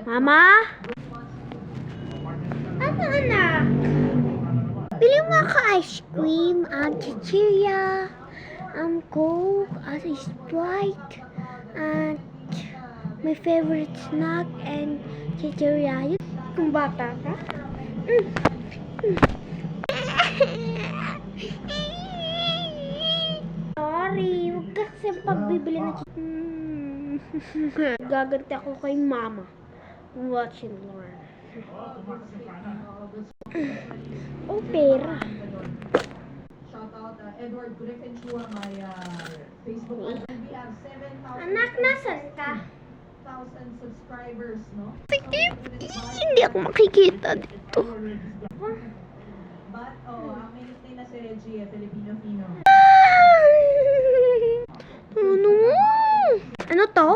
Mama? Ano, anak? Bili mo ako ice cream, chichirya, Coke, Sprite, at my favorite snack, and chichirya. Kung bata ka? Sorry, huwag ka kasi pagbibili na gaganti ako kay mama. Watching Lauren. Oh, pera. Shoutout Edward Griffin Chua, my Facebook. We have 7,000. Anak, nasan ka? 1,000 subscribers, no? Hindi ako makikita dito. But, ang minute na si Reggie, Filipino-Fino. Ano? Ano to?